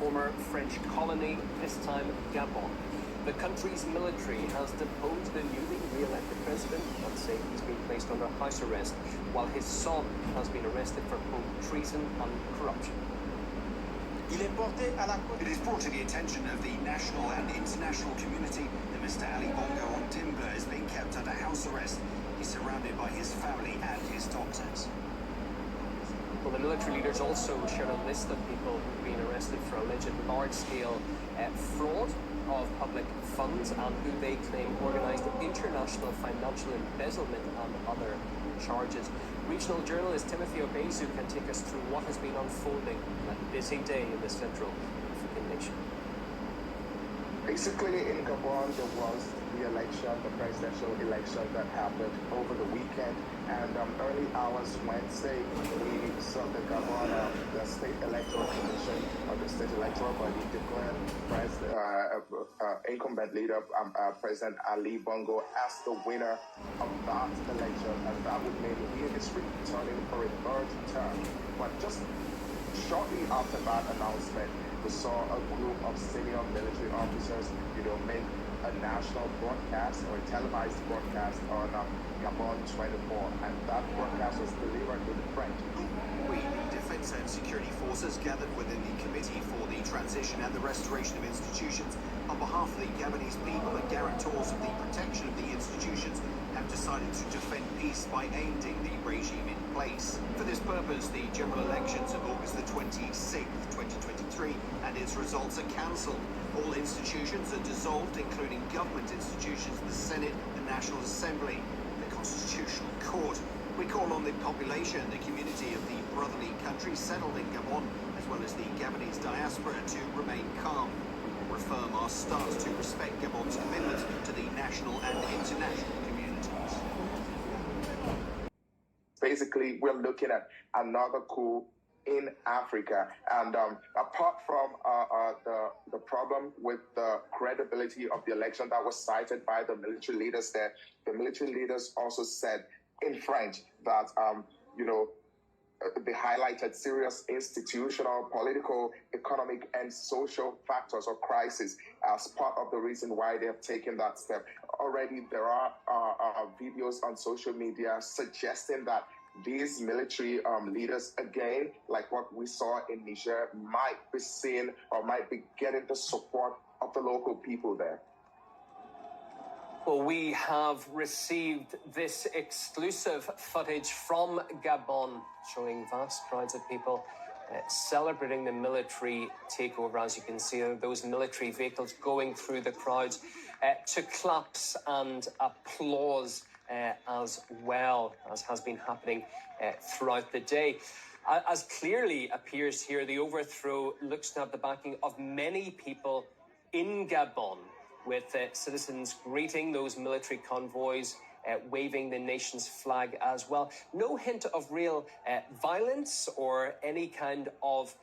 former French colony, this time Gabon. The country's military has deposed the newly re-elected president and say he's been placed under house arrest, while his son has been arrested for both treason and corruption. It is brought to the attention of the national and international community that Mr. Ali Bongo Ondimba is being kept under house arrest. He's surrounded by his family and his doctors. Well, the military leaders also shared a list of people who've been arrested for alleged large-scale fraud of public funds and who they claim organised international financial embezzlement and other charges. Regional journalist Timothy Obezu can take us through what has been unfolding on a busy day in the Central African nation. Basically, in Gabon, there was the presidential election that happened over the weekend, and early hours Wednesday, we saw the Gabon, the State Electoral Commission, or the State Electoral Body declared incumbent leader, President Ali Bongo, as the winner of that election, and that would mean he is returning for a third term. But just shortly after that announcement, we saw a group of senior military officers, make a national broadcast or a televised broadcast on Gabon 24, and that broadcast was delivered in French. We, the Defence and Security Forces, gathered within the Committee for the Transition and the Restoration of Institutions on behalf of the Gabonese people and guarantors of the protection of the institutions have decided to defend peace by ending the regime in place. For this purpose, the general elections of August the 26th, 2023, and its results are cancelled. All institutions are dissolved, including government institutions, the Senate, the National Assembly, the Constitutional Court. We call on the population, the community of the brotherly country settled in Gabon, as well as the Gabonese diaspora, to remain calm. We will reaffirm our stance to respect Gabon's commitment to the national and international communities. Basically, we're looking at another coup in Africa, and apart from the problem with the credibility of the election that was cited by the military leaders there, the military leaders also said in French that they highlighted serious institutional, political, economic, and social factors or crises as part of the reason why they have taken that step. Already there are videos on social media suggesting that these military leaders, again, like what we saw in Niger, might be seen or might be getting the support of the local people there. Well, we have received this exclusive footage from Gabon showing vast crowds of people celebrating the military takeover. As you can see, those military vehicles going through the crowds to claps and applause as well, as has been happening throughout the day. As clearly appears here, the overthrow looks to have the backing of many people in Gabon, with citizens greeting those military convoys, waving the nation's flag as well. No hint of real violence or any kind of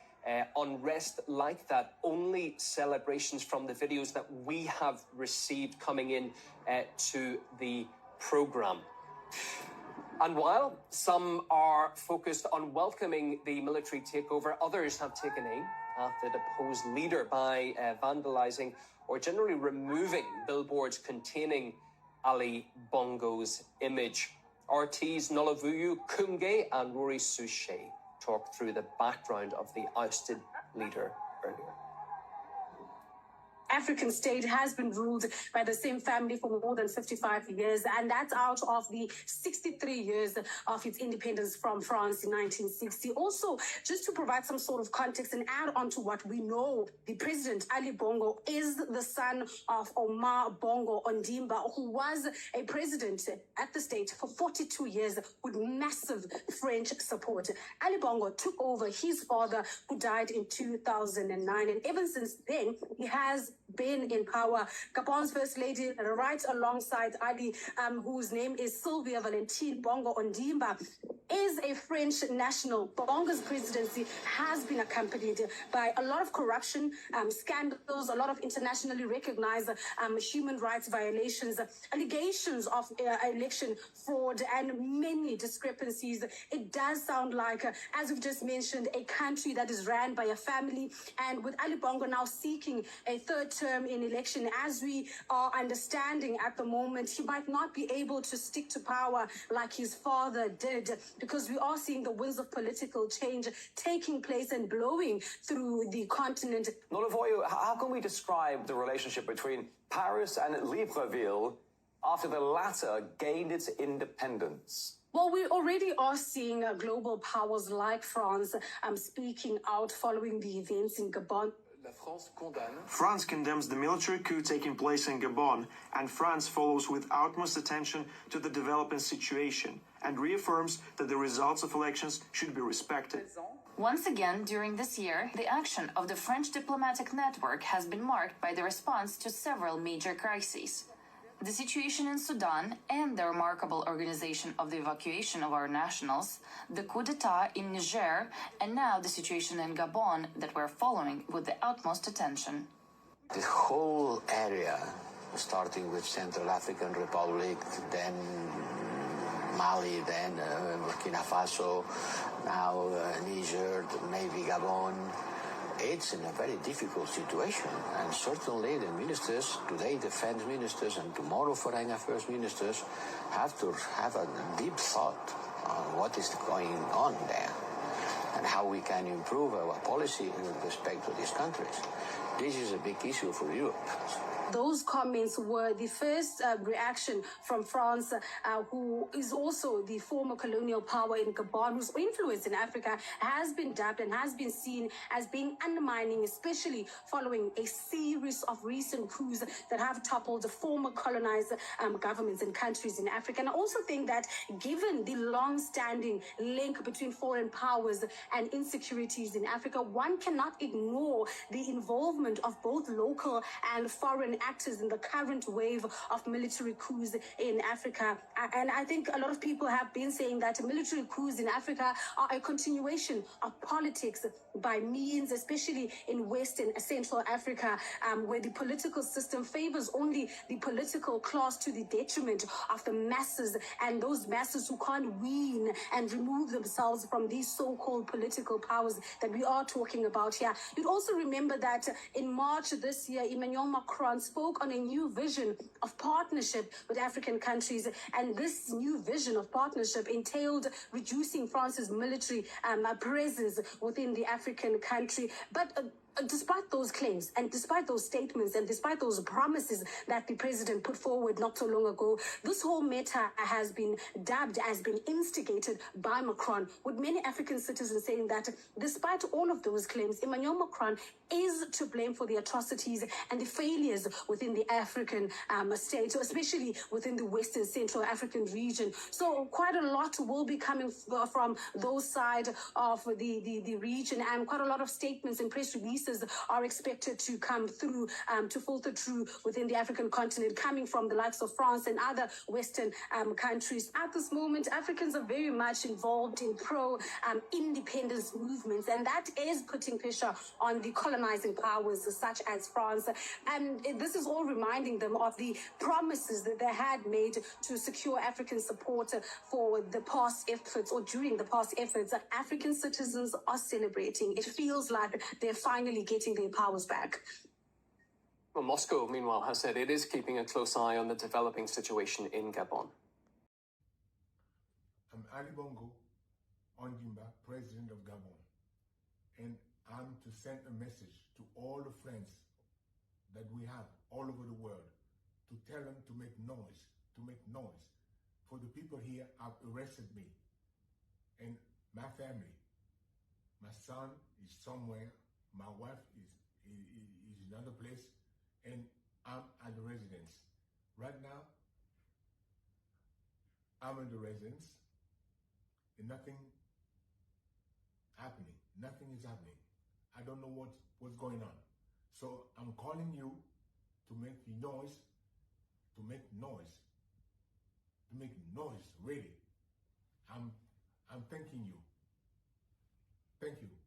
unrest like that, only celebrations from the videos that we have received coming in to the programme. And while some are focused on welcoming the military takeover, others have taken aim at the deposed leader by vandalising or generally removing billboards containing Ali Bongo's image. RT's Nolovuyo Kunge and Rory Suchet talked through the background of the ousted leader earlier. African state has been ruled by the same family for more than 55 years, and that's out of the 63 years of its independence from France in 1960. Also, just to provide some sort of context and add on to what we know, the president, Ali Bongo, is the son of Omar Bongo Ondimba, who was a president at the state for 42 years with massive French support. Ali Bongo took over his father, who died in 2009, and ever since then, he has been in power. Gabon's First Lady, right alongside Ali, whose name is Sylvia Valentine Bongo Ondimba, is a French national, Bongo's presidency has been accompanied by a lot of corruption, scandals, a lot of internationally recognized human rights violations, allegations of election fraud, and many discrepancies. It does sound like, as we've just mentioned, a country that is ran by a family, and with Ali Bongo now seeking a third term in election, as we are understanding at the moment, he might not be able to stick to power like his father did, because we are seeing the winds of political change taking place and blowing through the continent. Nolovoyo, how can we describe the relationship between Paris and Libreville after the latter gained its independence? Well, we already are seeing global powers like France speaking out following the events in Gabon. France condemns the military coup taking place in Gabon, and France follows with utmost attention to the developing situation and reaffirms that the results of elections should be respected. Once again, during this year, the action of the French diplomatic network has been marked by the response to several major crises. The situation in Sudan and the remarkable organization of the evacuation of our nationals, the coup d'etat in Niger, and now the situation in Gabon that we're following with the utmost attention. The whole area, starting with Central African Republic, then Mali, then Burkina Faso, now Niger, maybe Gabon, it's in a very difficult situation, and certainly the ministers, today defense ministers and tomorrow foreign affairs ministers, have to have a deep thought on what is going on there and how we can improve our policy with respect to these countries. This is a big issue for Europe. Those comments were the first reaction from France, who is also the former colonial power in Gabon, whose influence in Africa has been dubbed and has been seen as being undermining, especially following a series of recent coups that have toppled the former colonized governments and countries in Africa. And I also think that given the long-standing link between foreign powers and insecurities in Africa, one cannot ignore the involvement of both local and foreign actors in the current wave of military coups in Africa. And I think a lot of people have been saying that military coups in Africa are a continuation of politics by means, especially in West and Central Africa, where the political system favors only the political class to the detriment of the masses, and those masses who can't wean and remove themselves from these so-called political powers that we are talking about here. You'd also remember that in March this year, Emmanuel Macron spoke on a new vision of partnership with African countries, and this new vision of partnership entailed reducing France's military presence within the African country. But despite those claims and despite those statements and despite those promises that the president put forward not so long ago, this whole matter has been dubbed, has been instigated by Macron, with many African citizens saying that despite all of those claims, Emmanuel Macron is to blame for the atrocities and the failures within the African state, especially within the Western Central African region. So quite a lot will be coming from those side of the region, and quite a lot of statements and press releases are expected to come through, to filter through within the African continent, coming from the likes of France and other Western countries. At this moment, Africans are very much involved in pro-independence movements, and that is putting pressure on the colonizing powers such as France. And this is all reminding them of the promises that they had made to secure African support for the past efforts, or during the past efforts. African citizens are celebrating. It feels like they're finally getting their powers back. Well, Moscow, meanwhile, has said it is keeping a close eye on the developing situation in Gabon. I'm Ali Bongo Ondimba, President of Gabon, and I'm to send a message to all the friends that we have all over the world, to tell them to make noise, for the people here have arrested me and my family. My son is somewhere, my wife is in another place, and I'm at the residence. Right now, I'm in the residence, and nothing is happening. I don't know what's going on. So I'm calling you to make noise, really. I'm thanking you. Thank you.